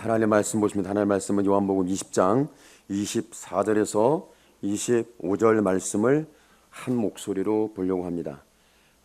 하나님의 말씀 보십니다. 하나님의 말씀은 요한복음 20장 24절에서 25절 말씀을 한 목소리로 보려고 합니다.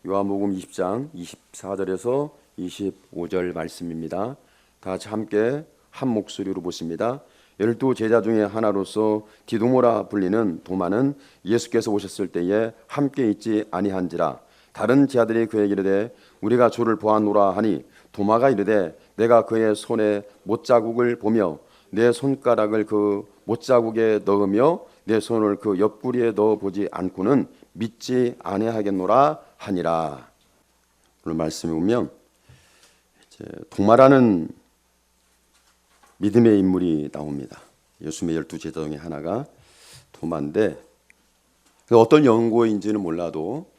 요한복음 20장 24절에서 25절 말씀입니다. 다 같이 함께 한 목소리로 보십니다. 12 제자 중에 하나로서 디두모라 불리는 도마는 예수께서 오셨을 때에 함께 있지 아니한지라. 다른 제자들이 그에게 이르되 우리가 주를 보았노라 하니 도마가 이르되 내가 그의 손에 못자국을 보며 내 손가락을 그 못자국에 넣으며 내 손을 그 옆구리에 넣어보지 않고는 믿지 아니하겠노라 하니라. 오늘 말씀에 보면 도마라는 믿음의 인물이 나옵니다. 예수님의 12 제자 중에 하나가 도마인데 어떤 연고인지는 몰라도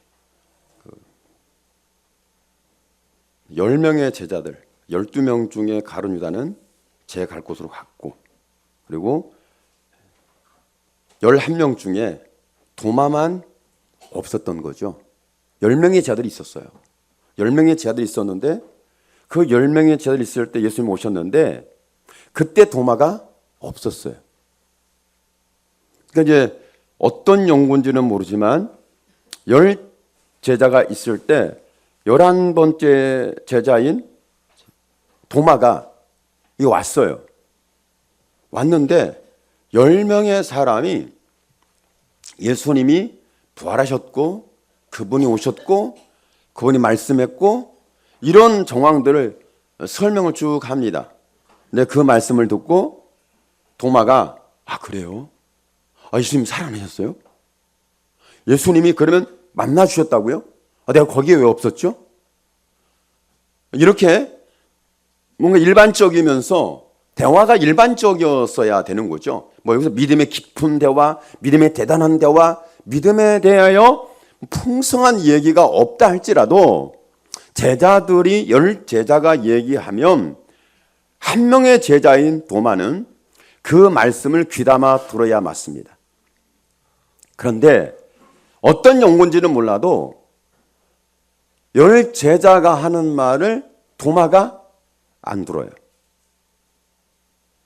10명의 제자들 12명 중에 가룟 유다는 제 갈 곳으로 갔고, 그리고 11명 중에 도마만 없었던 거죠. 10명의 제자들이 있었어요. 10명의 제자들이 있었는데 그 10명의 제자들이 있을 때 예수님 오셨는데 그때 도마가 없었어요. 그러니까 이제 어떤 연고인지는 모르지만 10 제자가 있을 때 11번째 제자인 도마가 왔어요. 왔는데 10명의 사람이 예수님이 부활하셨고 그분이 오셨고 그분이 말씀했고 이런 정황들을 설명을 쭉 합니다. 근데 그 말씀을 듣고 도마가 그래요? 예수님 살아나셨어요? 예수님이 그러면 만나 주셨다고요? 내가 거기에 왜 없었죠? 이렇게 뭔가 일반적이면서 대화가 일반적이었어야 되는 거죠. 여기서 믿음의 깊은 대화, 믿음의 대단한 대화, 믿음에 대하여 풍성한 얘기가 없다 할지라도 제자들이 10 제자가 얘기하면 한 명의 제자인 도마는 그 말씀을 귀담아 들어야 맞습니다. 그런데 어떤 연고인지는 몰라도 10 제자가 하는 말을 도마가 안 들어요.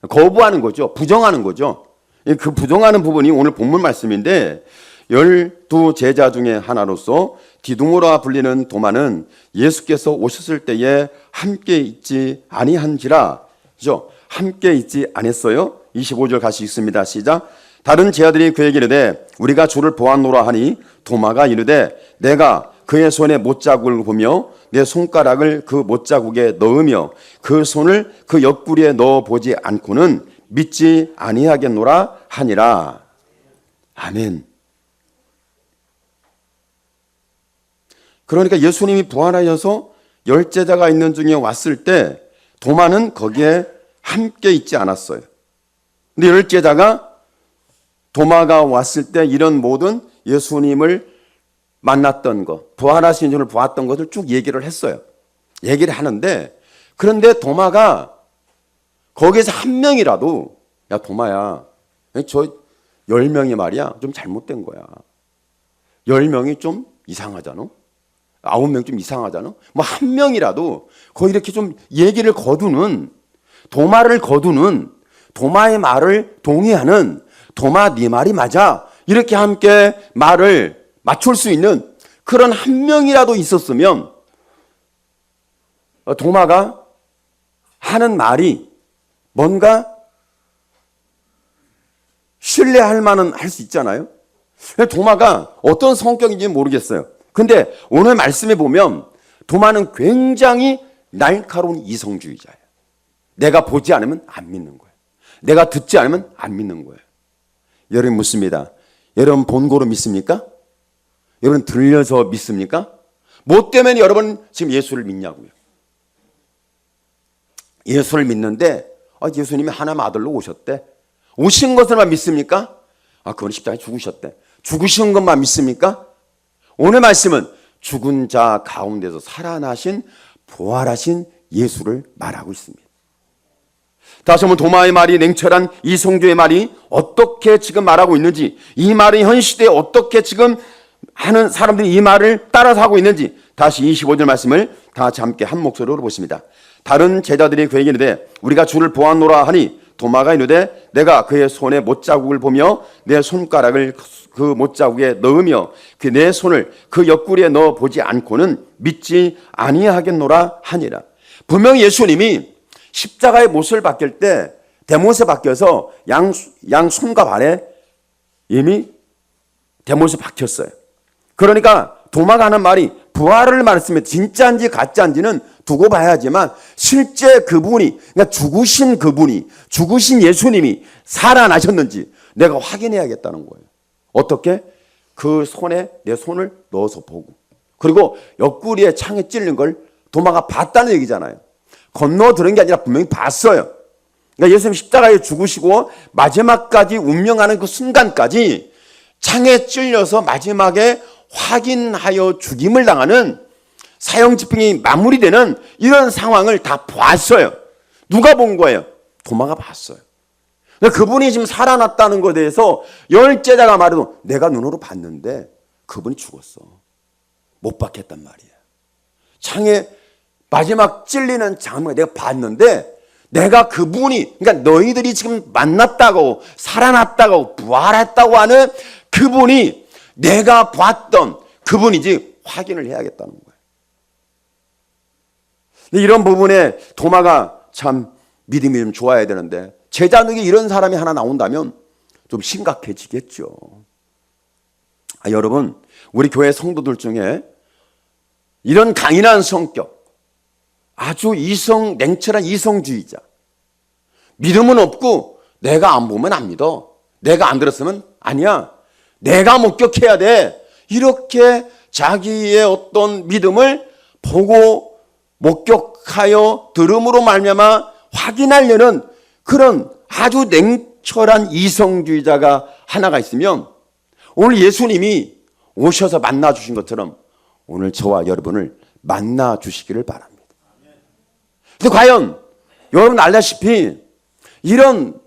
거부하는 거죠. 부정하는 거죠. 그 부정하는 부분이 오늘 본문 말씀인데 12 제자 중에 하나로서 디두모라 불리는 도마는 예수께서 오셨을 때에 함께 있지 아니한지라. 그죠? 함께 있지 않았어요. 25절 같이 읽습니다. 시작. 다른 제자들이 그에게 이르되 우리가 주를 보았노라 하니 도마가 이르되 내가 그의 손에 못자국을 보며 내 손가락을 그 못자국에 넣으며 그 손을 그 옆구리에 넣어보지 않고는 믿지 아니하겠노라 하니라. 아멘. 그러니까 예수님이 부활하셔서 10 제자가 있는 중에 왔을 때 도마는 거기에 함께 있지 않았어요. 근데 10 제자가 도마가 왔을 때 이런 모든 예수님을 만났던 것, 부활하신 주를 보았던 것을 쭉 얘기를 했어요. 얘기를 하는데 그런데 도마가 거기에서 한 명이라도 야 도마야 저 10명이 말이야 좀 잘못된 거야. 10명이 좀 이상하잖아. 9명 좀 이상하잖아. 한 명이라도 거기 이렇게 좀 얘기를 거두는 도마를 거두는 도마의 말을 동의하는 도마 네 말이 맞아. 이렇게 함께 말을 맞출 수 있는 그런 한 명이라도 있었으면 도마가 하는 말이 뭔가 신뢰할 만은 할 수 있잖아요. 도마가 어떤 성격인지 모르겠어요. 근데 오늘 말씀에 보면 도마는 굉장히 날카로운 이성주의자예요. 내가 보지 않으면 안 믿는 거예요. 내가 듣지 않으면 안 믿는 거예요. 여러분 묻습니다. 여러분 본고로 믿습니까? 여러분 들려서 믿습니까? 뭐 때문에 여러분 지금 예수를 믿냐고요. 예수를 믿는데 예수님이 하나님 아들로 오셨대. 오신 것을만 믿습니까? 그건 십자가에 죽으셨대. 죽으신 것만 믿습니까? 오늘 말씀은 죽은 자 가운데서 살아나신 부활하신 예수를 말하고 있습니다. 다시 한번 도마의 말이 냉철한 이성주의 말이 어떻게 지금 말하고 있는지, 이 말이 현 시대에 어떻게 지금 하는 사람들이 이 말을 따라서 하고 있는지 다시 25절 말씀을 다 같이 함께 한 목소리로 보십니다. 다른 제자들이 그에게 이르되 우리가 주를 보았노라 하니 도마가 이르되 내가 그의 손에 못자국을 보며 내 손가락을 그 못자국에 넣으며 그 내 손을 그 옆구리에 넣어 보지 않고는 믿지 아니하겠노라 하니라. 분명히 예수님이 십자가의 못을 박힐 때 대못에 박혀서 양 손과 발에 이미 대못에 박혔어요. 그러니까 도마가 하는 말이 부활을 말했으면 진짜인지 가짜인지는 두고 봐야지만 실제 그분이, 그러니까 죽으신 그분이, 죽으신 예수님이 살아나셨는지 내가 확인해야겠다는 거예요. 어떻게? 그 손에 내 손을 넣어서 보고, 그리고 옆구리에 창에 찔린 걸 도마가 봤다는 얘기잖아요. 건너 들은 게 아니라 분명히 봤어요. 그러니까 예수님 십자가에 죽으시고 마지막까지 운명하는 그 순간까지 창에 찔려서 마지막에 확인하여 죽임을 당하는 사형 집행이 마무리되는 이런 상황을 다 봤어요. 누가 본 거예요? 도마가 봤어요. 그분이 지금 살아났다는 것에 대해서 열 제자가 말해도 내가 눈으로 봤는데 그분이 죽었어. 못 박혔단 말이야. 창에 마지막 찔리는 장면 내가 봤는데 내가 그분이, 그러니까 너희들이 지금 만났다고 살아났다고 부활했다고 하는 그분이 내가 봤던 그분이지 확인을 해야겠다는 거예요. 근데 이런 부분에 도마가 참 믿음이 좀 좋아야 되는데 제자 중에 이런 사람이 하나 나온다면 좀 심각해지겠죠. 여러분, 우리 교회 성도들 중에 이런 강인한 성격, 아주 냉철한 이성주의자, 믿음은 없고 내가 안 보면 안 믿어, 내가 안 들었으면 아니야, 내가 목격해야 돼, 이렇게 자기의 어떤 믿음을 보고 목격하여 들음으로 말미암아 확인하려는 그런 아주 냉철한 이성주의자가 하나가 있으면 오늘 예수님이 오셔서 만나 주신 것처럼 오늘 저와 여러분을 만나 주시기를 바랍니다. 근데 과연 여러분 알다시피 이런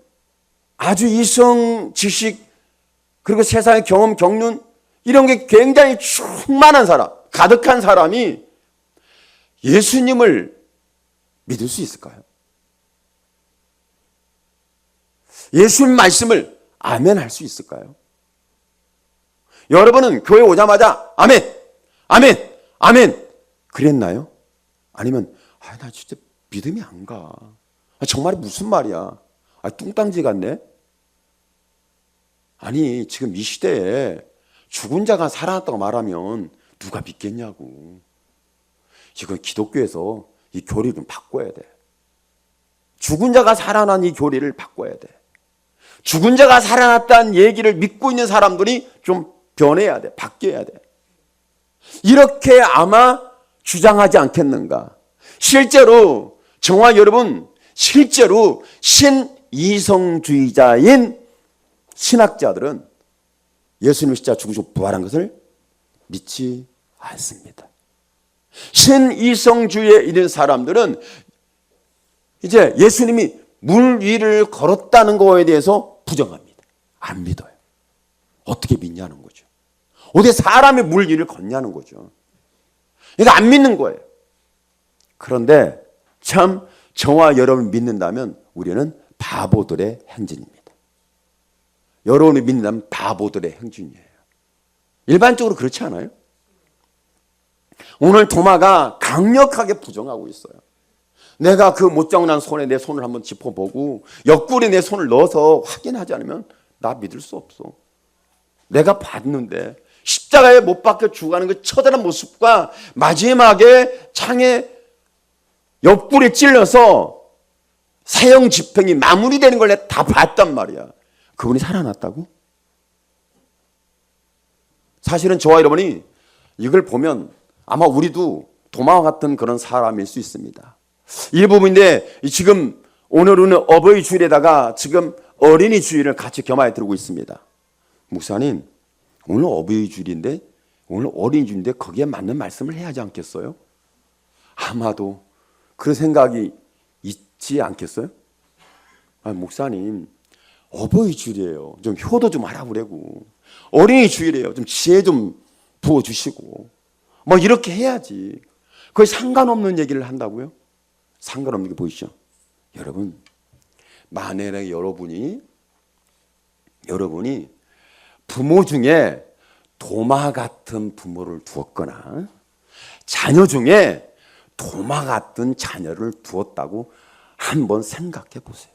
아주 이성 지식 그리고 세상의 경험 경륜 이런 게 굉장히 충만한 사람, 가득한 사람이 예수님을 믿을 수 있을까요? 예수님 말씀을 아멘 할 수 있을까요? 여러분은 교회 오자마자 아멘, 아멘, 아멘 그랬나요? 아니면 나 진짜 믿음이 안 가. 정말 무슨 말이야? 뚱땅지 같네. 아니 지금 이 시대에 죽은 자가 살아났다고 말하면 누가 믿겠냐고. 지금 기독교에서 이 교리를 좀 바꿔야 돼. 죽은 자가 살아난 이 교리를 바꿔야 돼. 죽은 자가 살아났다는 얘기를 믿고 있는 사람들이 좀 변해야 돼. 바뀌어야 돼. 이렇게 아마 주장하지 않겠는가. 실제로 저와 여러분, 실제로 신이성주의자인 신학자들은 예수님이 진짜 죽으시고 부활한 것을 믿지 않습니다. 신이성주의에 있는 사람들은 이제 예수님이 물 위를 걸었다는 거에 대해서 부정합니다. 안 믿어요. 어떻게 믿냐는 거죠. 어떻게 사람이 물 위를 걷냐는 거죠. 그러니까 안 믿는 거예요. 그런데 참 저와 여러분 믿는다면 우리는 바보들의 행진입니다. 여러분이 믿는다면 바보들의 행진이에요. 일반적으로 그렇지 않아요? 오늘 도마가 강력하게 부정하고 있어요. 내가 그 못자국 난 손에 내 손을 한번 짚어보고 옆구리에 내 손을 넣어서 확인하지 않으면 나 믿을 수 없어. 내가 봤는데 십자가에 못 박혀 죽어가는 그 처절한 모습과 마지막에 창에 옆구리에 찔려서 사형 집행이 마무리되는 걸 내가 다 봤단 말이야. 그분이 살아났다고? 사실은 저와 여러분이 이걸 보면 아마 우리도 도마와 같은 그런 사람일 수 있습니다. 이 부분인데 지금 오늘은 어버이 주일에다가 지금 어린이 주일을 같이 겸하여 들고 있습니다. 목사님, 오늘 어버이 주일인데 오늘 어린이 주일인데 거기에 맞는 말씀을 해야 하지 않겠어요? 아마도 그런 생각이 있지 않겠어요? 목사님, 어버이 주일이에요. 좀 효도 좀 하라고 그러고 어린이 주일이에요. 좀 지혜 좀 부어주시고 뭐 이렇게 해야지. 거의 상관없는 얘기를 한다고요? 상관없는 게 보이시죠? 여러분, 만약에 여러분이 부모 중에 도마 같은 부모를 두었거나 자녀 중에 도마 같은 자녀를 두었다고 한번 생각해 보세요.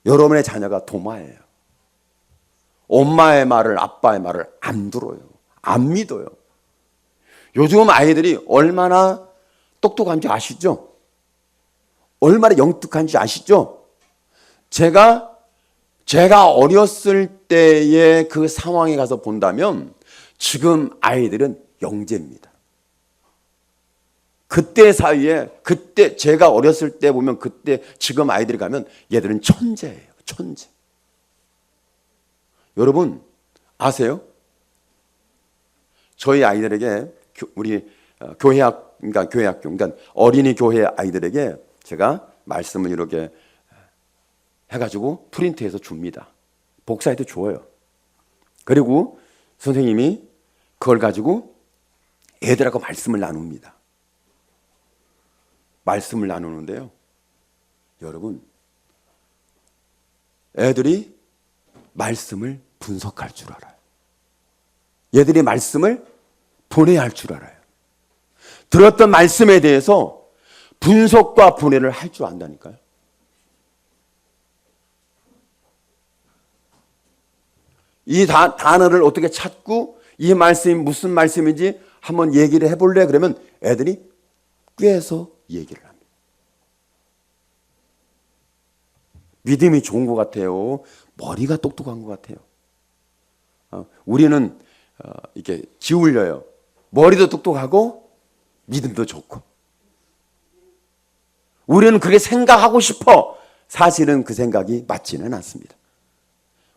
여러분의 자녀가 도마예요. 엄마의 말을, 아빠의 말을 안 들어요. 안 믿어요. 요즘 아이들이 얼마나 똑똑한지 아시죠? 얼마나 영특한지 아시죠? 제가 어렸을 때의 그 상황에 가서 본다면 지금 아이들은 영재입니다. 그때 사이에, 그때 제가 어렸을 때 보면 그때 지금 아이들이 가면 얘들은 천재예요. 천재. 여러분 아세요? 저희 아이들에게 우리 교회학교, 그러니까 어린이 교회 아이들에게 제가 말씀을 이렇게 해가지고 프린트해서 줍니다. 복사해도 줘요. 그리고 선생님이 그걸 가지고 애들하고 말씀을 나눕니다. 말씀을 나누는데요. 여러분, 애들이 말씀을 분석할 줄 알아요. 얘들이 말씀을 분해할 줄 알아요. 들었던 말씀에 대해서 분석과 분해를 할 줄 안다니까요. 이 단어를 어떻게 찾고 이 말씀이 무슨 말씀인지 한번 얘기를 해볼래? 그러면 애들이 꿰서 얘기를 합니다. 믿음이 좋은 것 같아요. 머리가 똑똑한 것 같아요. 우리는 이렇게 기울여요. 머리도 똑똑하고 믿음도 좋고. 우리는 그렇게 생각하고 싶어. 사실은 그 생각이 맞지는 않습니다.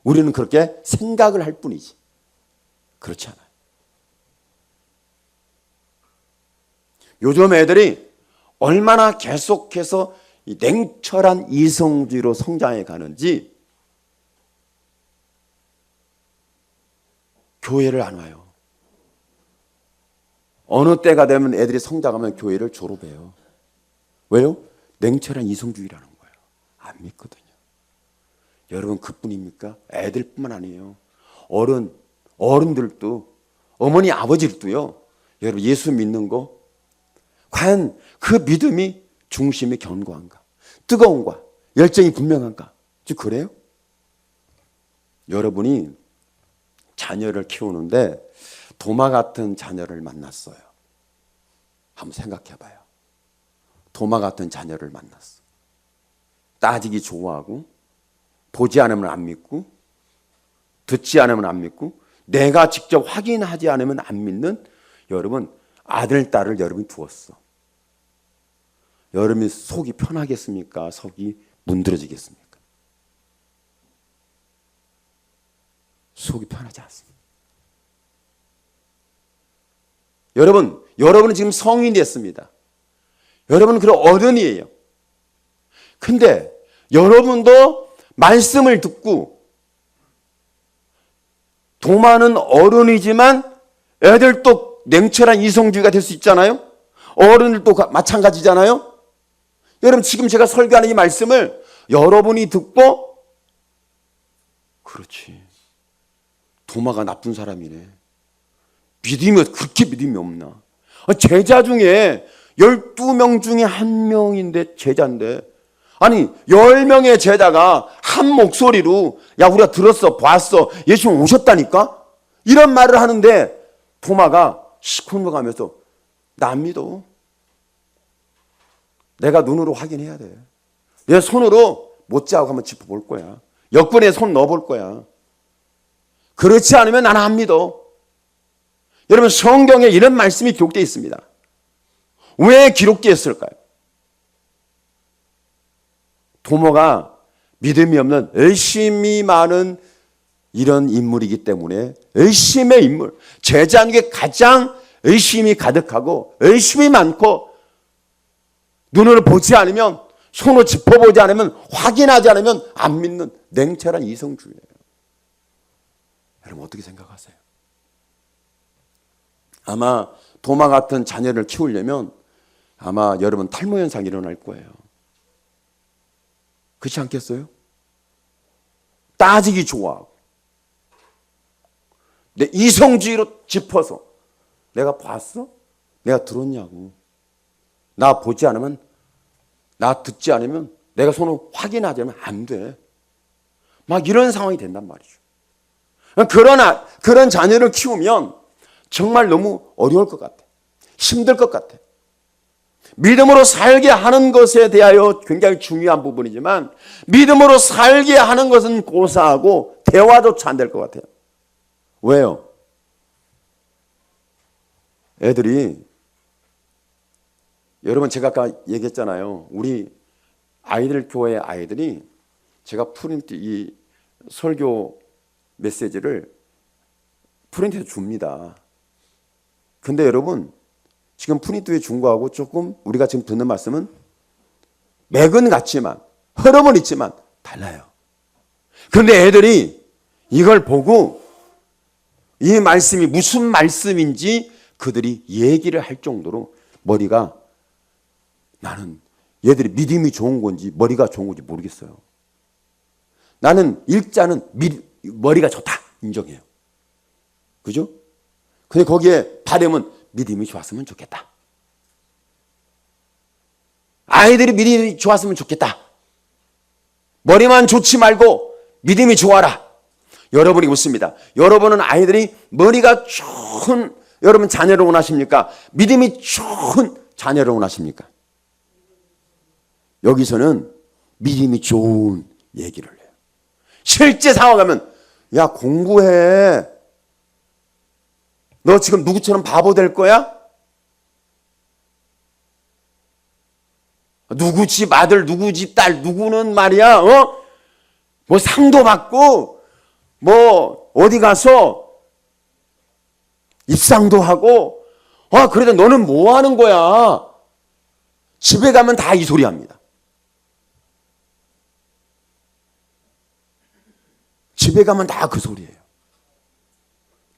우리는 그렇게 생각을 할 뿐이지. 그렇지 않아요. 요즘 애들이 얼마나 계속해서 이 냉철한 이성주의로 성장해 가는지 교회를 안 와요. 어느 때가 되면 애들이 성장하면 교회를 졸업해요. 왜요? 냉철한 이성주의라는 거예요. 안 믿거든요. 여러분 그뿐입니까? 애들뿐만 아니에요. 어른들도 어머니 아버지들도요. 여러분 예수 믿는 거 과연 그 믿음이 중심이 견고한가? 뜨거운가? 열정이 분명한가? 즉 그래요? 여러분이 자녀를 키우는데 도마 같은 자녀를 만났어요. 한번 생각해 봐요. 도마 같은 자녀를 만났어. 따지기 좋아하고 보지 않으면 안 믿고 듣지 않으면 안 믿고 내가 직접 확인하지 않으면 안 믿는 여러분 아들, 딸을 여러분이 두었어. 여러분이 속이 편하겠습니까? 속이 문드러지겠습니까? 속이 편하지 않습니다. 여러분은 지금 성인이 됐습니다. 여러분은 그런 어른이에요. 근데 여러분도 말씀을 듣고 도마는 어른이지만 애들도 냉철한 이성주의가 될 수 있잖아요. 어른들도 마찬가지잖아요. 여러분 지금 제가 설교하는 이 말씀을 여러분이 듣고 그렇지. 도마가 나쁜 사람이네. 믿음이 그렇게 믿음이 없나. 제자 중에 12명 중에 1명인데 제자인데 아니 10명의 제자가 한 목소리로 야 우리가 들었어 봤어 예수님 오셨다니까 이런 말을 하는데 도마가 시큰둥하면서 나 안 믿어. 내가 눈으로 확인해야 돼. 내 손으로 못지하고 한번 짚어볼 거야. 여권에 손 넣어볼 거야. 그렇지 않으면 나는 안 믿어. 여러분 성경에 이런 말씀이 기록되어 있습니다. 왜 기록되어 있을까요? 도마가 믿음이 없는 열심히 많은 이런 인물이기 때문에 열심의 인물, 제자 중에 가장 열심이 가득하고 열심이 많고 눈으로 보지 않으면 손으로 짚어보지 않으면 확인하지 않으면 안 믿는 냉철한 이성주의예요. 여러분 어떻게 생각하세요? 아마 도마 같은 자녀를 키우려면 아마 여러분 탈모 현상이 일어날 거예요. 그렇지 않겠어요? 따지기 좋아하고 내 이성주의로 짚어서 내가 봤어? 내가 들었냐고. 나 보지 않으면, 나 듣지 않으면, 내가 손으로 확인하지 않으면 안 돼. 막 이런 상황이 된단 말이죠. 그러나 그런 자녀를 키우면 정말 너무 어려울 것 같아. 힘들 것 같아. 믿음으로 살게 하는 것에 대하여 굉장히 중요한 부분이지만 믿음으로 살게 하는 것은 고사하고 대화조차 안 될 것 같아요. 왜요? 애들이, 여러분 제가 아까 얘기했잖아요. 우리 아이들 교회 아이들이 제가 프린트 이 설교 메시지를 프린트해서 줍니다. 근데 여러분 지금 프린트에 준 거하고 조금 우리가 지금 듣는 말씀은 맥은 같지만 흐름은 있지만 달라요. 그런데 애들이 이걸 보고 이 말씀이 무슨 말씀인지 그들이 얘기를 할 정도로 머리가, 나는 얘들이 믿음이 좋은 건지 머리가 좋은 건지 모르겠어요. 나는 일자는 머리가 좋다 인정해요. 그죠? 근데 거기에 바람은 믿음이 좋았으면 좋겠다. 아이들이 믿음이 좋았으면 좋겠다. 머리만 좋지 말고 믿음이 좋아라. 여러분이 묻습니다. 여러분은 아이들이 머리가 좋은 여러분 자녀를 원하십니까? 믿음이 좋은 자녀를 원하십니까? 여기서는 믿음이 좋은 얘기를 해요. 실제 상황 가면 야 공부해. 너 지금 누구처럼 바보 될 거야? 누구 집 아들, 누구 집 딸, 누구는 말이야, 뭐 상도 받고, 뭐 어디 가서 입상도 하고, 그래도 너는 뭐 하는 거야? 집에 가면 다 이 소리 합니다. 집에 가면 다 그 소리예요.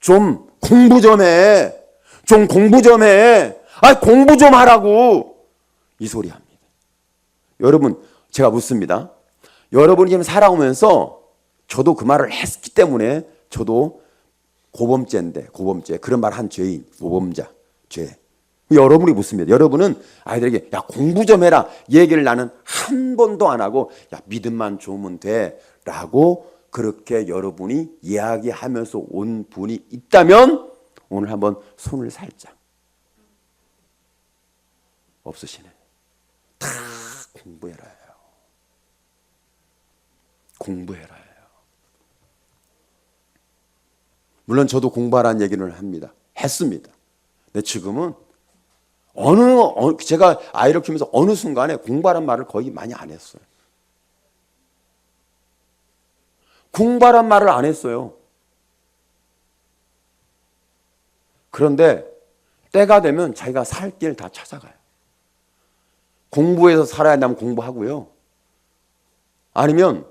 좀 공부 좀 해. 좀 공부 좀 해. 공부 좀 하라고. 이 소리 합니다. 여러분, 제가 묻습니다. 여러분이 지금 살아오면서 저도 그 말을 했기 때문에 저도 고범죄인데, 고범죄. 그런 말 한 죄인, 고범자, 죄. 여러분이 묻습니다. 여러분은 아이들에게 야, 공부 좀 해라. 얘기를 나는 한 번도 안 하고 야, 믿음만 좋으면 돼. 라고 그렇게 여러분이 이야기하면서 온 분이 있다면 오늘 한번 손을 살짝. 없으시네. 다 공부해라요. 공부해라요. 물론 저도 공부하라는 얘기를 합니다. 했습니다. 근데 지금은 제가 아이를 키우면서 어느 순간에 공부하라는 말을 거의 많이 안 했어요. 공부하란 말을 안 했어요. 그런데 때가 되면 자기가 살 길을 다 찾아가요. 공부해서 살아야 한다면 공부하고요. 아니면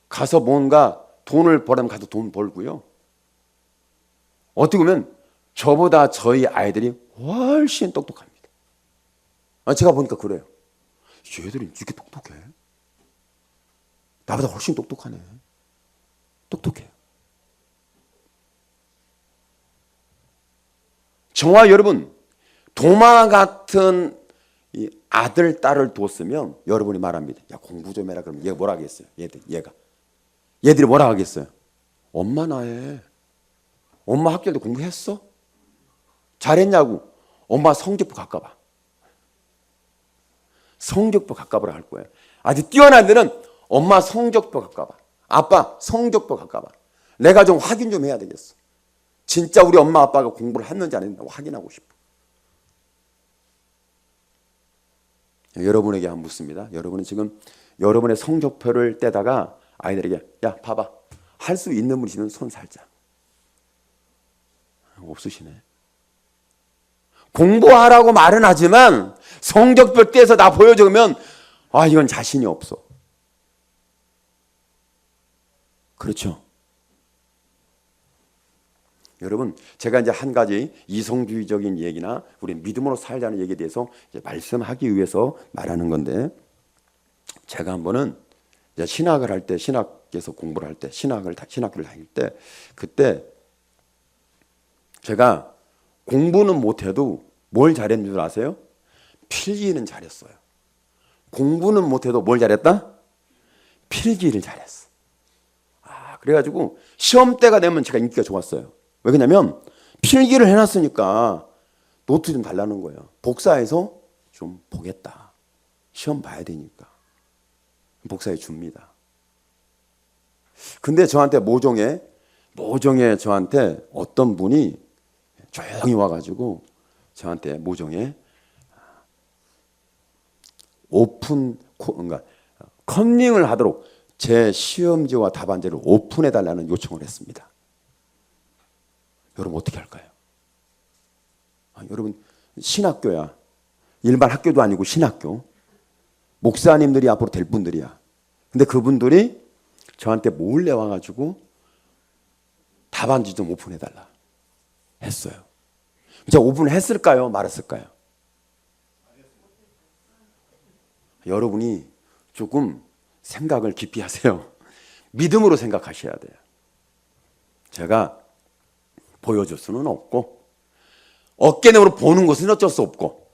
가서 뭔가 돈을 벌면 가서 돈 벌고요. 어떻게 보면 저보다 저희 아이들이 훨씬 똑똑합니다. 제가 보니까 그래요. 얘들이 이렇게 똑똑해? 나보다 훨씬 똑똑하네. 똑똑해요. 저와 여러분, 도마 같은 이 아들, 딸을 뒀으면 여러분이 말합니다. 야, 공부 좀 해라. 그러면 얘가 뭐라 하겠어요? 얘들이 뭐라 하겠어요? 엄마 나해. 엄마 학교 때 공부했어? 잘했냐고. 엄마 성적표 가까봐. 성적표 가까보라 할 거예요. 아주 뛰어난 데는 엄마 성적표 가까봐. 아빠 성적표 가까봐. 내가 좀 확인 좀 해야 되겠어. 진짜 우리 엄마 아빠가 공부를 했는지 안 했는지 확인하고 싶어. 여러분에게 한번 묻습니다. 여러분은 지금 여러분의 성적표를 떼다가 아이들에게 야 봐봐. 할 수 있는 분이시면 손 살짝. 없으시네. 공부하라고 말은 하지만 성적표 떼서 나 보여주면 이건 자신이 없어. 그렇죠. 여러분, 제가 이제 한 가지 이성주의적인 얘기나 우리 믿음으로 살자는 얘기에 대해서 이제 말씀하기 위해서 말하는 건데, 제가 한 번은 이제 신학을 할 때, 신학에서 공부를 할 때, 신학교를 다닐 때, 그때 제가 공부는 못해도 뭘 잘했는 줄 아세요? 필기는 잘했어요. 공부는 못해도 뭘 잘했다? 필기를 잘했어. 그래가지고 시험 때가 되면 제가 인기가 좋았어요. 왜 그러냐면 필기를 해놨으니까 노트 좀 달라는 거예요. 복사해서 좀 보겠다. 시험 봐야 되니까. 복사해 줍니다. 근데 저한테 모종에 저한테 어떤 분이 조용히 와가지고 저한테 모종에 그러니까 컨닝을 하도록 제 시험지와 답안지를 오픈해달라는 요청을 했습니다. 여러분 어떻게 할까요? 여러분 신학교야. 일반 학교도 아니고 신학교. 목사님들이 앞으로 될 분들이야. 근데 그분들이 저한테 몰래 와가지고 답안지 좀 오픈해달라 했어요. 제가 오픈했을까요? 말았을까요? 여러분이 조금 생각을 깊이 하세요. 믿음으로 생각하셔야 돼요. 제가 보여줄 수는 없고, 어깨너머로 보는 것은 어쩔 수 없고,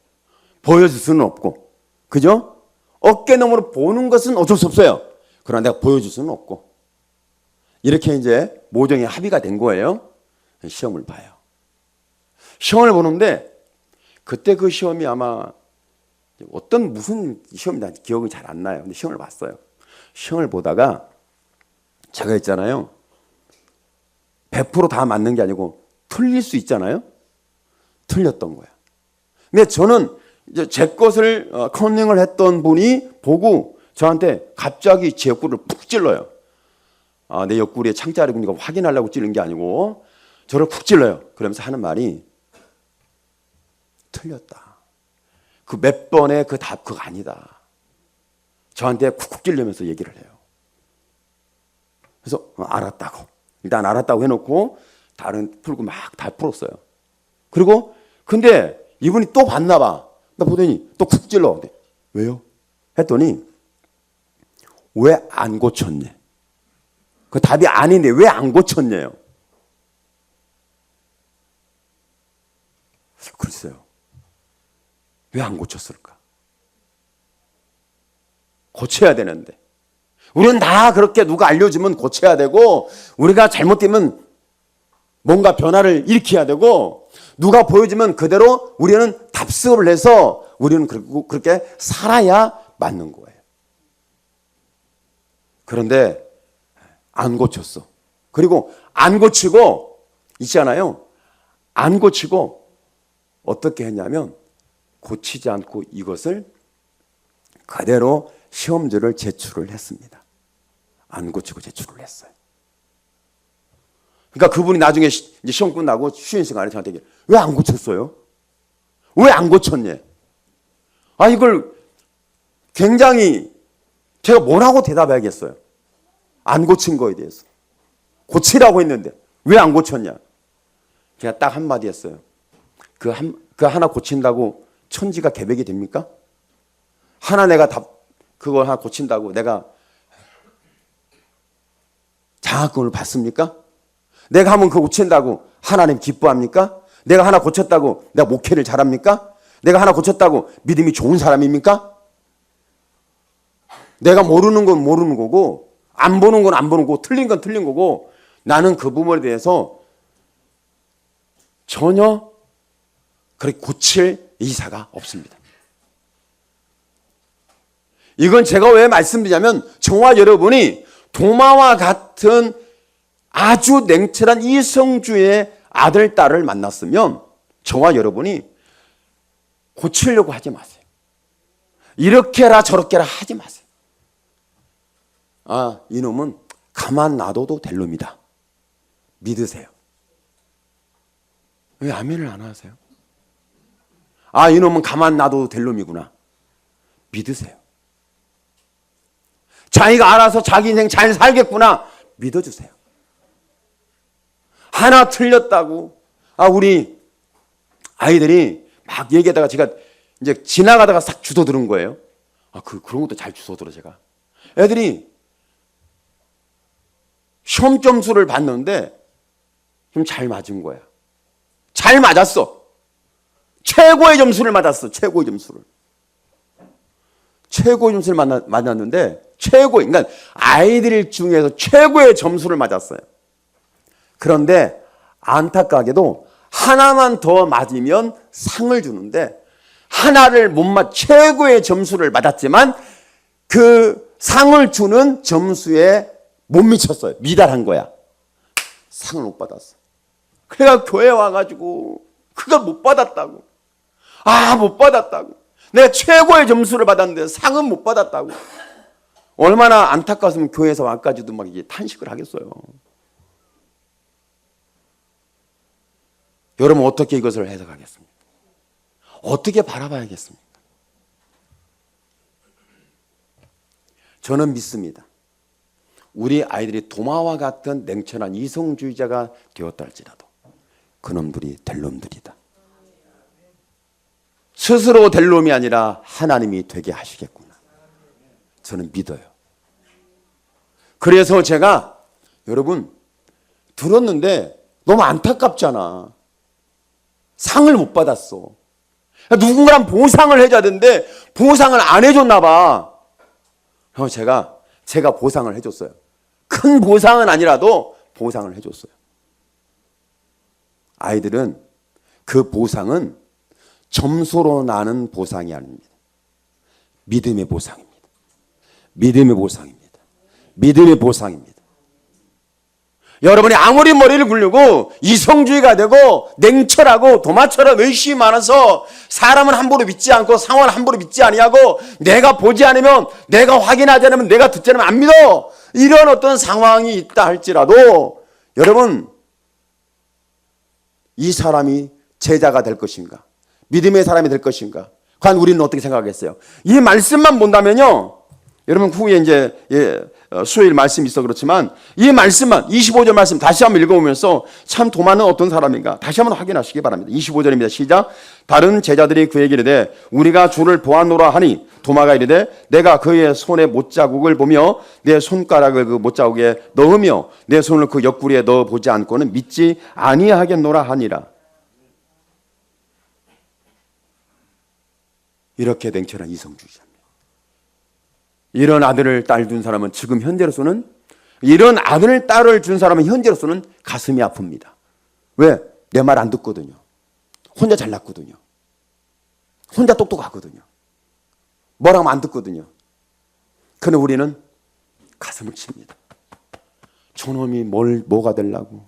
보여줄 수는 없고, 그죠? 어깨너머로 보는 것은 어쩔 수 없어요. 그러나 내가 보여줄 수는 없고, 이렇게 이제 모종의 합의가 된 거예요. 시험을 봐요. 시험을 보는데 그때 그 시험이 아마 무슨 시험인지 기억이 잘 안 나요. 근데 시험을 봤어요. 시험을 보다가 제가 했잖아요. 100% 다 맞는 게 아니고 틀릴 수 있잖아요. 틀렸던 거야. 근데 저는 이제 제 것을 컨닝을 했던 분이 보고 저한테 갑자기 제 옆구리를 푹 찔러요. 내 옆구리에 창자리 군이가 확인하려고 찌른 게 아니고 저를 푹 찔러요. 그러면서 하는 말이 틀렸다. 그 몇 번의 그 답 그거 아니다. 저한테 쿡쿡 찔르면서 얘기를 해요. 그래서 알았다고. 일단 알았다고 해놓고 다른 풀고 막 다 풀었어요. 그리고 근데 이분이 또 봤나 봐. 나 보더니 또 쿡 찔러. 왜요? 했더니 왜 안 고쳤냐? 그 답이 아닌데 왜 안 고쳤냐요? 글쎄요. 왜 안 고쳤을까? 고쳐야 되는데. 우리는 다 그렇게 누가 알려주면 고쳐야 되고, 우리가 잘못되면 뭔가 변화를 일으켜야 되고, 누가 보여주면 그대로 우리는 답습을 해서 우리는 그렇게 살아야 맞는 거예요. 그런데 안 고쳤어. 그리고 안 고치고 있잖아요. 안 고치고 어떻게 했냐면 고치지 않고 이것을 그대로 시험지를 제출을 했습니다. 안 고치고 제출을 했어요. 그러니까 그분이 나중에 이제 시험 끝나고 쉬는 시간에 저한테 얘기해요. 왜 안 고쳤어요? 왜 안 고쳤냐? 이걸 굉장히 제가 뭐라고 대답해야겠어요? 안 고친 거에 대해서. 고치라고 했는데 왜 안 고쳤냐? 제가 딱 한마디 했어요. 그 하나 고친다고 천지가 개벽이 됩니까? 내가 그거 하나 고친다고 내가 장학금을 받습니까? 내가 하면 그거 고친다고 하나님 기뻐합니까? 내가 하나 고쳤다고 내가 목회를 잘합니까? 내가 하나 고쳤다고 믿음이 좋은 사람입니까? 내가 모르는 건 모르는 거고, 안 보는 건 안 보는 거고, 틀린 건 틀린 거고, 나는 그 부분에 대해서 전혀 그렇게 고칠 의사가 없습니다. 이건 제가 왜 말씀드리냐면, 저와 여러분이 도마와 같은 아주 냉철한 이성주의 아들, 딸을 만났으면 저와 여러분이 고치려고 하지 마세요. 이렇게 해라 저렇게 해라 하지 마세요. 이놈은 가만 놔둬도 될 놈이다. 믿으세요. 왜 아멘을 안 하세요? 이놈은 가만 놔둬도 될 놈이구나. 믿으세요. 자기가 알아서 자기 인생 잘 살겠구나. 믿어주세요. 하나 틀렸다고. 우리 아이들이 막 얘기하다가 제가 이제 지나가다가 싹 주워들은 거예요. 그런 것도 잘 주워들어, 제가. 애들이 시험 점수를 봤는데 좀 잘 맞은 거야. 잘 맞았어. 최고의 점수를 맞았어. 최고의 점수를. 최고의 점수를 맞았는데 그러니까 아이들 중에서 최고의 점수를 맞았어요. 그런데 안타깝게도 하나만 더 맞으면 상을 주는데 하나를 못 최고의 점수를 맞았지만 그 상을 주는 점수에 못 미쳤어요. 미달한 거야. 상을 못 받았어. 그래가 교회 와가지고 그걸 못 받았다고. 못 받았다고. 내가 최고의 점수를 받았는데 상은 못 받았다고. 얼마나 안타까웠으면 교회에서 와까지도 막 이게 탄식을 하겠어요. 여러분 어떻게 이것을 해석하겠습니까? 어떻게 바라봐야겠습니까? 저는 믿습니다. 우리 아이들이 도마와 같은 냉철한 이성주의자가 되었다 할지라도 그놈들이 될 놈들이다. 스스로 될 놈이 아니라 하나님이 되게 하시겠구나. 저는 믿어요. 그래서 제가 여러분 들었는데 너무 안타깝잖아. 상을 못 받았어. 누군가랑 보상을 해줘야 되는데 보상을 안 해줬나 봐. 그래서 제가 보상을 해줬어요. 큰 보상은 아니라도 보상을 해줬어요. 아이들은 그 보상은 점수로 나는 보상이 아닙니다. 믿음의 보상입니다. 믿음의 보상입니다. 믿음의 보상입니다. 여러분이 아무리 머리를 굴리고 이성주의가 되고 냉철하고 도마처럼 의심이 많아서 사람은 함부로 믿지 않고 상황을 함부로 믿지 아니하고 내가 보지 않으면 내가 확인하지 않으면 내가 듣지 않으면 안 믿어. 이런 어떤 상황이 있다 할지라도 여러분 이 사람이 제자가 될 것인가? 믿음의 사람이 될 것인가? 과연 우리는 어떻게 생각하겠어요? 이 말씀만 본다면요. 여러분 후에 이제 수요일 말씀이 있어 그렇지만 이 말씀만 25절 말씀 다시 한번 읽어보면서 참 도마는 어떤 사람인가 다시 한번 확인하시기 바랍니다. 25절입니다. 시작. 다른 제자들이 그에게 이르되 우리가 주를 보았노라 하니 도마가 이르되 내가 그의 손에 못자국을 보며 내 손가락을 그 못자국에 넣으며 내 손을 그 옆구리에 넣어보지 않고는 믿지 아니하겠노라 하니라. 이렇게 냉철한 이성주의자입니다. 이런 아들을 딸 둔 사람은 지금 현재로서는 이런 아들 딸을 준 사람은 현재로서는 가슴이 아픕니다. 왜? 내 말 안 듣거든요. 혼자 잘났거든요. 혼자 똑똑하거든요. 뭐라면 안 듣거든요. 그런데 우리는 가슴을 칩니다. 저놈이 뭐가 되려고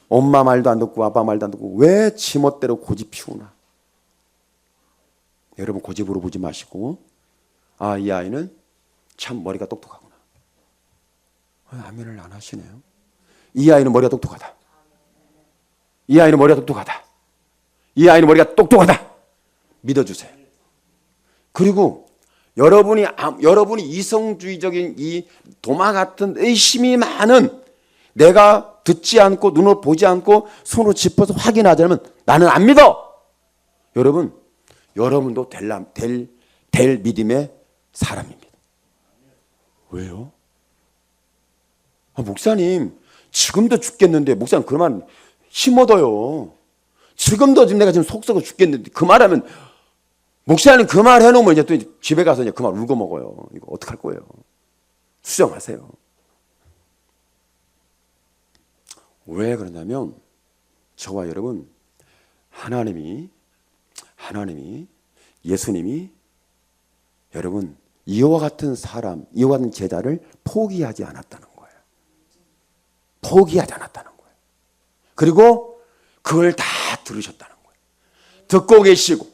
엄마 말도 안 듣고 아빠 말도 안 듣고 왜 지멋대로 고집 피우나. 여러분 고집으로 보지 마시고 이 아이는 참 머리가 똑똑하구나. 아멘을 안 하시네요. 이 아이는 머리가 똑똑하다. 이 아이는 머리가 똑똑하다. 이 아이는 머리가 똑똑하다. 믿어주세요. 그리고 여러분이 이성주의적인 이 도마 같은 의심이 많은 내가 듣지 않고 눈으로 보지 않고 손으로 짚어서 확인하지 않으면 나는 안 믿어. 여러분도 될 믿음의 사람입니다. 왜요? 목사님 지금도 죽겠는데 목사님 그 말 힘얻어요. 지금도 내가 지금 속 썩어 죽겠는데 그 말하면 목사님 그 말 해놓으면 이제 또 집에 가서 이제 그 말 울고 먹어요. 이거 어떡할 거예요? 수정하세요. 왜 그러냐면 저와 여러분 하나님이 예수님이 여러분 이와 같은 사람, 이와 같은 제자를 포기하지 않았다는 거예요. 포기하지 않았다는 거예요. 그리고 그걸 다 들으셨다는 거예요. 듣고 계시고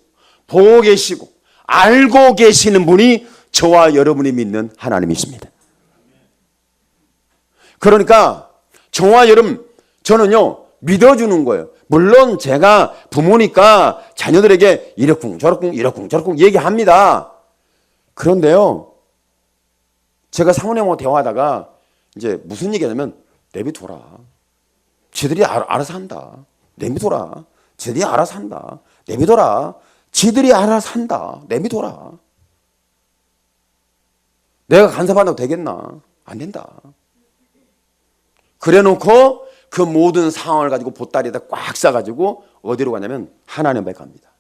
보고 계시고 알고 계시는 분이 저와 여러분이 믿는 하나님이십니다. 그러니까 저와 여러분 저는요 믿어주는 거예요. 물론 제가 부모니까 자녀들에게 이렇쿵 저렇쿵 얘기합니다. 그런데요 제가 사모님하고 대화하다가 이제 무슨 얘기하냐면 내비둬라. 지들이 알아서 한다. 내비둬라. 지들이 알아서 한다. 내비둬라. 지들이 알아서 한다. 내비둬라. 내가 간섭한다고 되겠나? 안 된다. 그래 놓고 그 모든 상황을 가지고 보따리에다 꽉 싸가지고 어디로 가냐면 하나님 앞에 갑니다.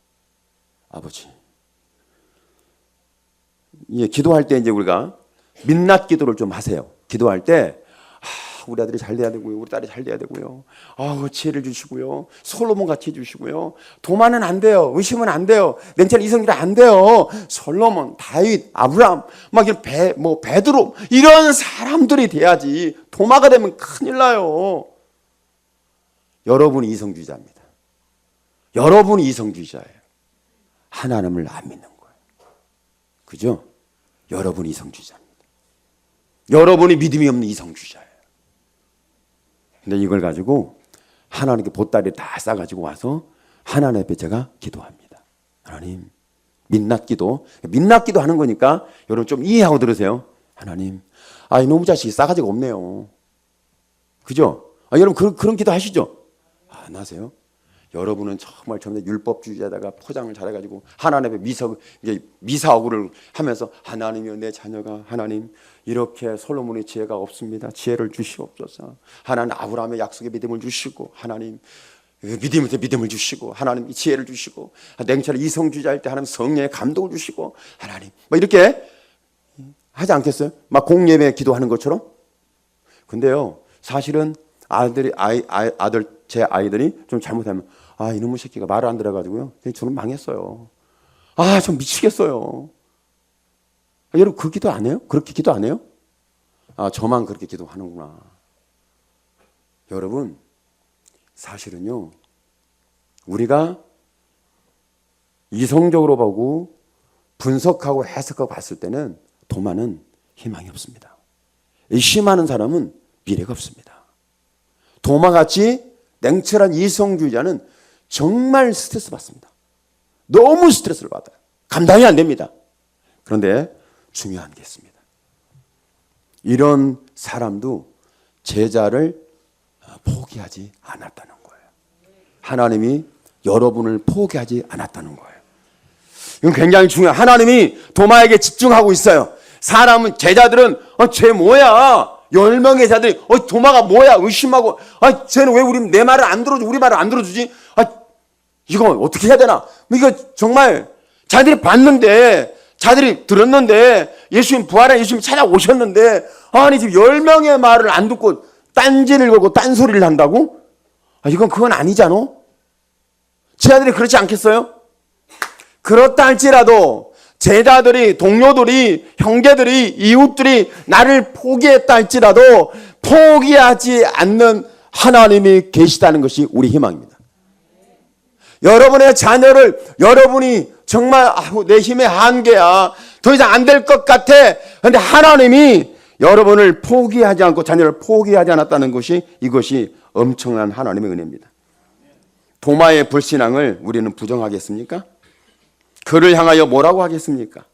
아버지. 예, 기도할 때 이제 우리가 민낯 기도를 좀 하세요. 기도할 때 우리 아들이 잘 돼야 되고요. 우리 딸이 잘 돼야 되고요. 지혜를 주시고요. 솔로몬 같이 해주시고요. 도마는 안 돼요. 의심은 안 돼요. 냉철 이성기는 안 돼요. 솔로몬, 다윗, 아브람, 막 이런 베드로 이런 사람들이 돼야지. 도마가 되면 큰일 나요. 여러분이 이성주의자입니다. 여러분이 이성주의자예요. 하나님을 안 믿는 거예요. 그죠? 여러분이 이성주의자입니다. 여러분이 믿음이 없는 이성주의자예요. 근데 이걸 가지고 하나님께 보따리 다 싸가지고 와서 하나님 앞에 제가 기도합니다. 하나님, 민낯 기도 하는 거니까 여러분 좀 이해하고 들으세요. 하나님, 이놈의 자식이 싸가지가 없네요. 그죠? 여러분 그런 기도 하시죠? 안 하세요? 여러분은 정말 율법주의자다가 포장을 잘해가지고 하나님 앞에 미사오구를 하면서 하나님이여 내 자녀가 하나님 이렇게 솔로몬의 지혜가 없습니다. 지혜를 주시옵소서. 하나님 아브라함의 약속의 믿음을 주시고 하나님 믿음을 주시고 하나님 지혜를 주시고 냉철한 이성주의자일 때 하나님 성령의 감동을 주시고 하나님 이렇게 하지 않겠어요? 막 공예배 기도하는 것처럼. 근데요 사실은 제 아이들이 좀 잘못하면 이놈의 새끼가 말을 안 들어가지고요. 저는 망했어요. 좀 미치겠어요. 여러분 그 기도 안 해요? 그렇게 기도 안 해요? 저만 그렇게 기도하는구나. 여러분 사실은요 우리가 이성적으로 보고 분석하고 해석하고 봤을 때는 도마는 희망이 없습니다. 의심하는 사람은 미래가 없습니다. 도마같이 냉철한 이성주의자는 정말 스트레스 받습니다. 너무 스트레스를 받아요. 감당이 안 됩니다. 그런데 중요한 게 있습니다. 이런 사람도 제자를 포기하지 않았다는 거예요. 하나님이 여러분을 포기하지 않았다는 거예요. 이건 굉장히 중요해요. 하나님이 도마에게 집중하고 있어요. 사람은 제자들은 쟤 뭐야? 10명의 자들이 도마가 뭐야? 의심하고 쟤는 왜 내 말을 안 들어주지? 우리 말을 안 들어주지? 이거 어떻게 해야 되나? 이거 정말 자들이 봤는데 자들이 들었는데 예수님 부활한 예수님 찾아오셨는데 지금 10명의 말을 안 듣고 딴지를 걸고 딴소리를 한다고? 그건 아니잖아. 제자들이 그렇지 않겠어요? 그렇다 할지라도 제자들이, 동료들이, 형제들이, 이웃들이 나를 포기했다 할지라도 포기하지 않는 하나님이 계시다는 것이 우리 희망입니다. 여러분의 자녀를 여러분이 정말 내 힘의 한계야. 더 이상 안 될 것 같아. 그런데 하나님이 여러분을 포기하지 않고 자녀를 포기하지 않았다는 것이 이것이 엄청난 하나님의 은혜입니다. 도마의 불신앙을 우리는 부정하겠습니까? 그를 향하여 뭐라고 하겠습니까?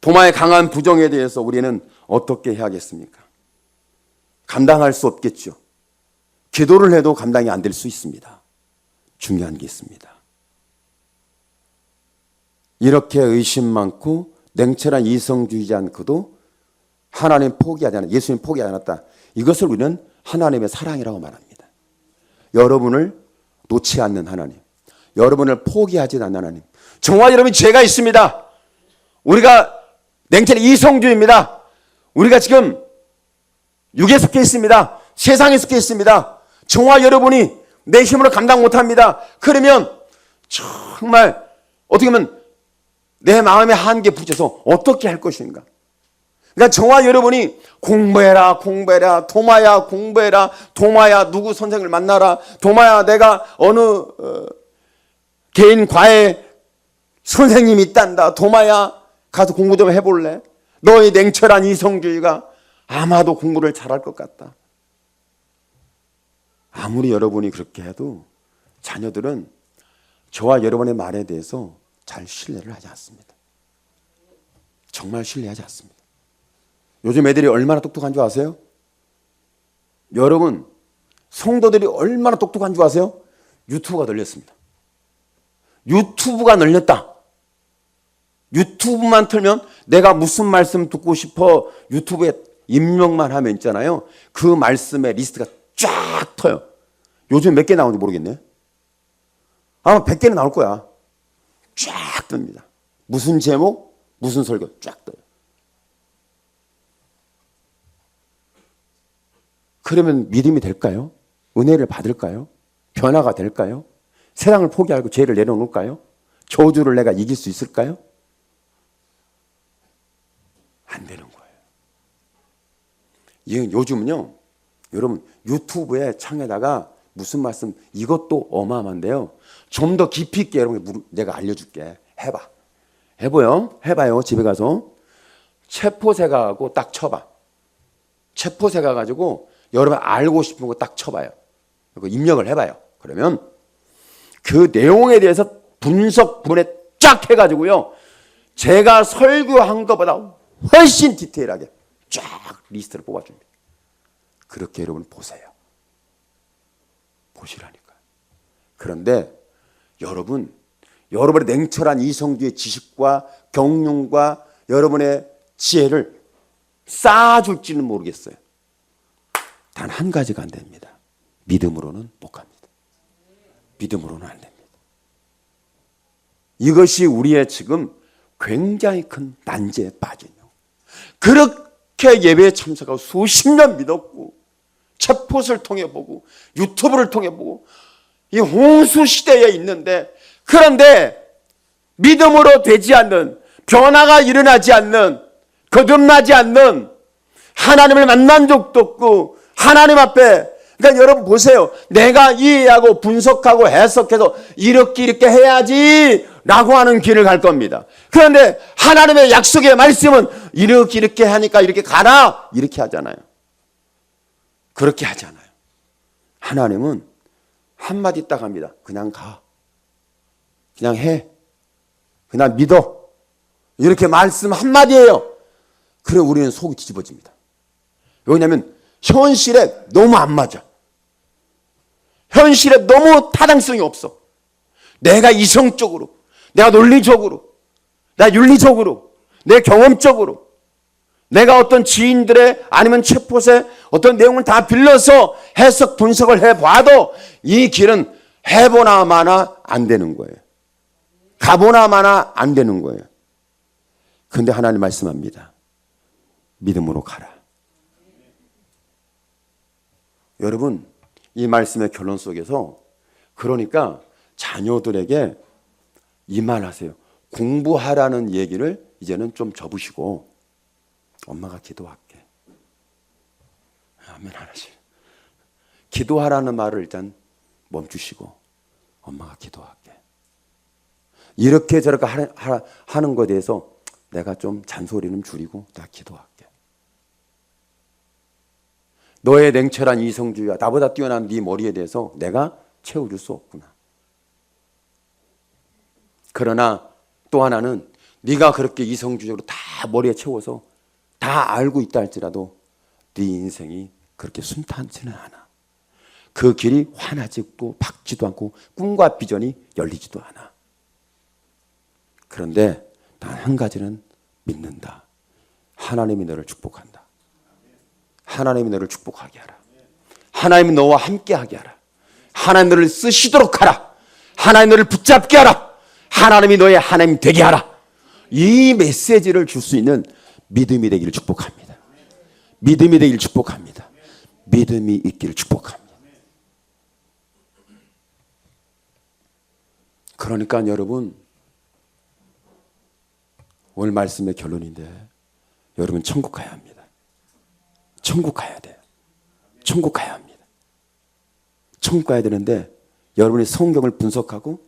도마의 강한 부정에 대해서 우리는 어떻게 해야겠습니까? 감당할 수 없겠죠. 기도를 해도 감당이 안 될 수 있습니다. 중요한 게 있습니다. 이렇게 의심 많고 냉철한 이성주의지 않고도 하나님 포기하지 않았다. 예수님 포기하지 않았다. 이것을 우리는 하나님의 사랑이라고 말합니다. 여러분을 놓지 않는 하나님. 여러분을 포기하지 않는 하나님. 정말 여러분 죄가 있습니다. 우리가 냉철한 이성주의입니다. 우리가 지금 육에 속해 있습니다. 세상에 속해 있습니다. 정말 여러분이 내 힘으로 감당 못합니다. 그러면 정말 어떻게 보면 내 마음의 한계에 부딪혀서 어떻게 할 것인가. 그러니까 저와 여러분이 공부해라 도마야 공부해라 도마야 누구 선생을 만나라 도마야 내가 어느 개인 과외 선생님이 있단다 도마야 가서 공부 좀 해볼래. 너의 냉철한 이성주의가 아마도 공부를 잘할 것 같다. 아무리 여러분이 그렇게 해도 자녀들은 저와 여러분의 말에 대해서 잘 신뢰를 하지 않습니다. 정말 신뢰하지 않습니다. 요즘 애들이 얼마나 똑똑한 줄 아세요? 여러분 성도들이 얼마나 똑똑한 줄 아세요? 유튜브가 늘렸습니다. 유튜브가 늘렸다. 유튜브만 틀면 내가 무슨 말씀 듣고 싶어 유튜브에 입력만 하면 있잖아요. 그 말씀의 리스트가 쫙 터요. 요즘 몇 개 나오는지 모르겠네. 아마 100개는 나올 거야. 쫙 뜹니다. 무슨 제목, 무슨 설교 쫙 떠요. 그러면 믿음이 될까요? 은혜를 받을까요? 변화가 될까요? 세상을 포기하고 죄를 내려놓을까요? 저주를 내가 이길 수 있을까요? 안 되는 거예요. 요즘은요, 여러분 유튜브에 창에다가 무슨 말씀, 이것도 어마어마한데요. 좀 더 깊이 있게 여러분 내가 알려줄게. 해봐. 해봐요. 집에 가서 체포세가하고 딱 쳐봐. 체포세가 가지고 여러분 알고 싶은 거 딱 쳐봐요. 그리고 입력을 해봐요. 그러면 그 내용에 대해서 분석, 분해 쫙 해가지고요. 제가 설교한 것보다 훨씬 디테일하게 쫙 리스트를 뽑아줍니다. 그렇게 여러분 보세요. 보시라니까요. 그런데 여러분의 냉철한 이성주의 지식과 경륜과 여러분의 지혜를 쌓아줄지는 모르겠어요. 단 한 가지가 안 됩니다. 믿음으로는 못 갑니다. 믿음으로는 안 됩니다. 이것이 우리의 지금 굉장히 큰 난제에 빠진 요. 그렇게 예배에 참석하고 수십 년 믿었고 챗봇을 통해 보고 유튜브를 통해 보고 이 홍수 시대에 있는데, 그런데 믿음으로 되지 않는, 변화가 일어나지 않는, 거듭나지 않는, 하나님을 만난 적도 없고 하나님 앞에, 그러니까 여러분 보세요. 내가 이해하고 분석하고 해석해서 이렇게 해야지 라고 하는 길을 갈 겁니다. 그런데 하나님의 약속의 말씀은 이렇게 하니까 이렇게 가라 이렇게 하잖아요. 그렇게 하잖아요. 하나님은 한마디 딱 합니다. 그냥 가. 그냥 해. 그냥 믿어. 이렇게 말씀 한마디예요. 그럼 우리는 속이 뒤집어집니다. 왜냐하면 현실에 너무 안 맞아. 현실에 너무 타당성이 없어. 내가 이성적으로, 내가 논리적으로, 내가 윤리적으로, 내 경험적으로, 내가 어떤 지인들의 아니면 챗봇의 어떤 내용을 다 빌려서 해석 분석을 해봐도 이 길은 해보나 마나 안 되는 거예요. 가보나 마나 안 되는 거예요. 그런데 하나님 말씀합니다. 믿음으로 가라. 여러분, 이 말씀의 결론 속에서 그러니까 자녀들에게 이 말 하세요. 공부하라는 얘기를 이제는 좀 접으시고 엄마가 기도할게. 아멘 하나씩. 기도하라는 말을 일단 멈추시고 엄마가 기도할게. 이렇게 저렇게 하는 것에 대해서 내가 좀 잔소리는 줄이고 나 기도할게. 너의 냉철한 이성주의와 나보다 뛰어난 네 머리에 대해서 내가 채워줄 수 없구나. 그러나 또 하나는 네가 그렇게 이성주의적으로 다 머리에 채워서 다 알고 있다 할지라도 네 인생이 그렇게 순탄치는 않아. 그 길이 환하지도 밝지도 않고 꿈과 비전이 열리지도 않아. 그런데 단 한 가지는 믿는다. 하나님이 너를 축복한다. 하나님이 너를 축복하게 하라. 하나님이 너와 함께하게 하라. 하나님 너를 쓰시도록 하라. 하나님 너를 붙잡게 하라. 하나님이 너의 하나님 되게 하라. 이 메시지를 줄 수 있는 믿음이 되기를 축복합니다. 믿음이 되기를 축복합니다. 믿음이 있기를 축복합니다. 그러니까 여러분, 오늘 말씀의 결론인데 여러분 천국 가야 합니다. 천국 가야 돼요. 천국 가야 합니다. 천국 가야 되는데 여러분이 성경을 분석하고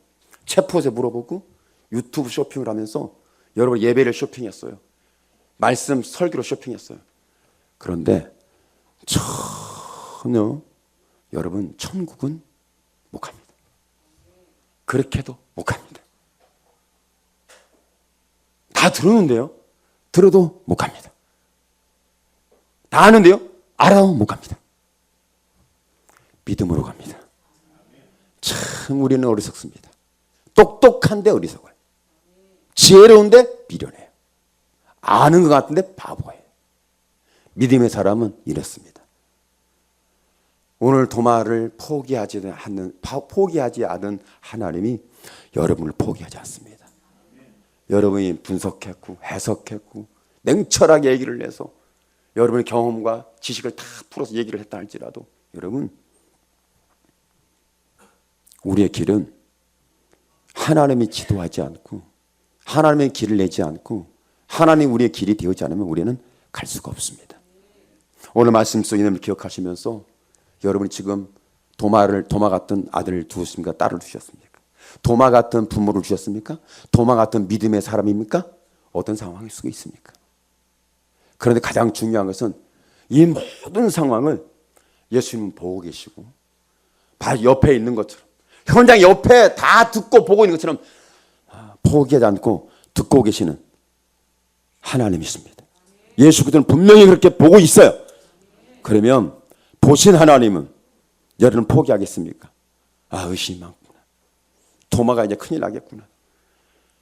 챗봇에 물어보고 유튜브 쇼핑을 하면서 여러분 예배를 쇼핑했어요. 말씀 설교로 쇼핑했어요. 그런데 전혀 여러분 천국은 못 갑니다. 그렇게도 못 갑니다. 다 들었는데요. 들어도 못 갑니다. 다 아는데요. 알아도 못 갑니다. 믿음으로 갑니다. 참 우리는 어리석습니다. 똑똑한데 어리석어요. 지혜로운데 미련해요. 아는 것 같은데 바보예요. 믿음의 사람은 이렇습니다. 오늘 도마를 포기하지 않은 하나님이 여러분을 포기하지 않습니다. 여러분이 분석했고 해석했고 냉철하게 얘기를 해서 여러분의 경험과 지식을 다 풀어서 얘기를 했다 할지라도 여러분, 우리의 길은 하나님이 지도하지 않고 하나님의 길을 내지 않고 하나님 우리의 길이 되어지 않으면 우리는 갈 수가 없습니다. 오늘 말씀 속에 있는 기억하시면서 여러분이 지금 도마 같은 아들을 두셨습니까? 딸을 두셨습니까? 도마 같은 부모를 주셨습니까? 도마 같은 믿음의 사람입니까? 어떤 상황일 수가 있습니까? 그런데 가장 중요한 것은 이 모든 상황을 예수님은 보고 계시고 바로 옆에 있는 것처럼 현장 옆에 다 듣고 보고 있는 것처럼 포기하지 않고 듣고 계시는 하나님이십니다. 예수 그리스도는 분명히 그렇게 보고 있어요. 그러면 보신 하나님은 여러분 포기하겠습니까? 의심이 많구나. 도마가 이제 큰일 나겠구나.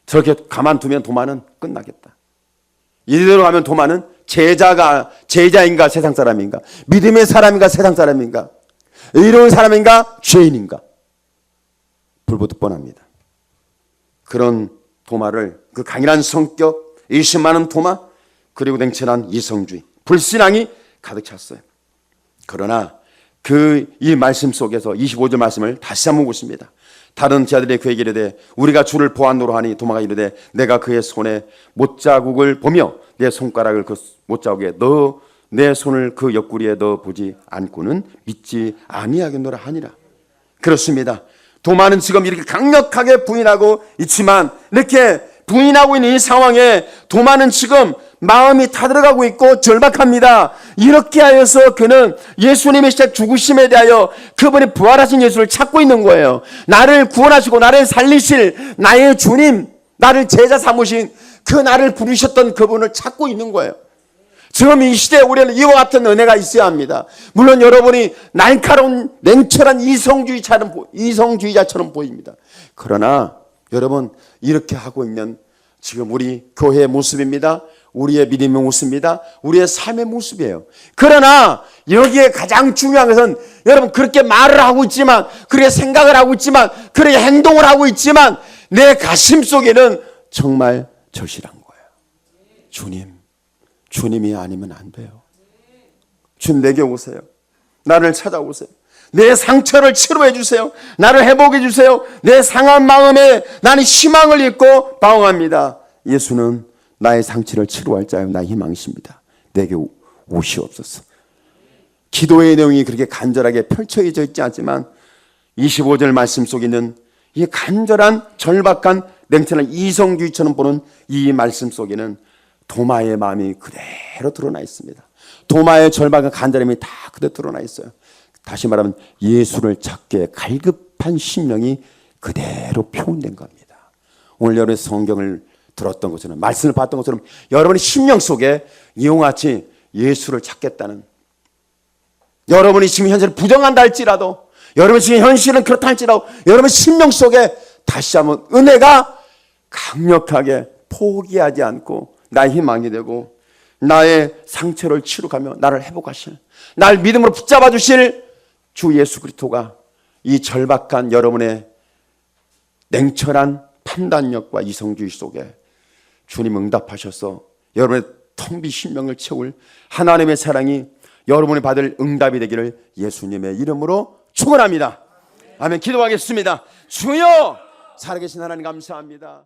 저렇게 가만두면 도마는 끝나겠다. 이대로 가면 도마는 제자인가 세상 사람인가, 믿음의 사람인가 세상 사람인가, 의로운 사람인가 죄인인가 불보듯 뻔합니다. 그런 도마를, 그 강인한 성격, 의심 많은 도마, 그리고 냉철한 이성주의, 불신앙이 가득 찼어요. 그러나 이 말씀 속에서 25절 말씀을 다시 한번 보십니다. 다른 제자들이 그에게 이르되 우리가 주를 보았노라 하니 도마가 이르되 내가 그의 손에 못자국을 보며 내 손가락을 그 못자국에 넣어 내 손을 그 옆구리에 넣어 보지 않고는 믿지 아니하겠노라 하니라. 그렇습니다. 도마는 지금 이렇게 강력하게 부인하고 있지만, 이렇게 부인하고 있는 이 상황에 도마는 지금 마음이 타들어가고 있고 절박합니다. 이렇게 하여서 그는 예수님의 죽으심에 대하여 그분이 부활하신 예수를 찾고 있는 거예요. 나를 구원하시고 나를 살리실 나의 주님, 나를 제자 삼으신 그 나를 부르셨던 그분을 찾고 있는 거예요. 지금 이 시대에 우리는 이와 같은 은혜가 있어야 합니다. 물론 여러분이 날카로운 냉철한 이성주의자처럼 보입니다. 그러나 여러분, 이렇게 하고 있는 지금 우리 교회의 모습입니다. 우리의 믿음의 모습입니다. 우리의 삶의 모습이에요. 그러나 여기에 가장 중요한 것은 여러분, 그렇게 말을 하고 있지만, 그렇게 생각을 하고 있지만, 그렇게 행동을 하고 있지만 내 가슴 속에는 정말 절실한 거예요. 주님이 아니면 안 돼요. 주님, 내게 오세요. 나를 찾아오세요. 내 상처를 치료해 주세요. 나를 회복해 주세요. 내 상한 마음에 나는 희망을 잃고 방황합니다. 예수는 나의 상처를 치료할 자요 나의 희망이십니다. 내게 오시옵소서. 기도의 내용이 그렇게 간절하게 펼쳐져 있지 않지만 25절 말씀 속에 있는 이 간절한 절박한 냉철한 이성주의처럼 보는 이 말씀 속에는 도마의 마음이 그대로 드러나 있습니다. 도마의 절박한 간절함이 다 그대로 드러나 있어요. 다시 말하면 예수를 찾기에 갈급한 심령이 그대로 표현된 겁니다. 오늘 여러분의 성경을 들었던 것처럼, 말씀을 봤던 것처럼 여러분의 심령 속에 이와 같이 예수를 찾겠다는, 여러분이 지금 현실을 부정한다 할지라도, 여러분 지금 현실은 그렇다 할지라도 여러분 심령 속에 다시 한번 은혜가 강력하게 포기하지 않고 나의 희망이 되고 나의 상처를 치료하며 나를 회복하실, 날 믿음으로 붙잡아 주실 주 예수 그리스도가 이 절박한 여러분의 냉철한 판단력과 이성주의 속에 주님 응답하셔서 여러분의 텅 빈 심령을 채울 하나님의 사랑이 여러분이 받을 응답이 되기를 예수님의 이름으로 축원합니다. 아멘. 기도하겠습니다. 주여, 살아계신 하나님 감사합니다.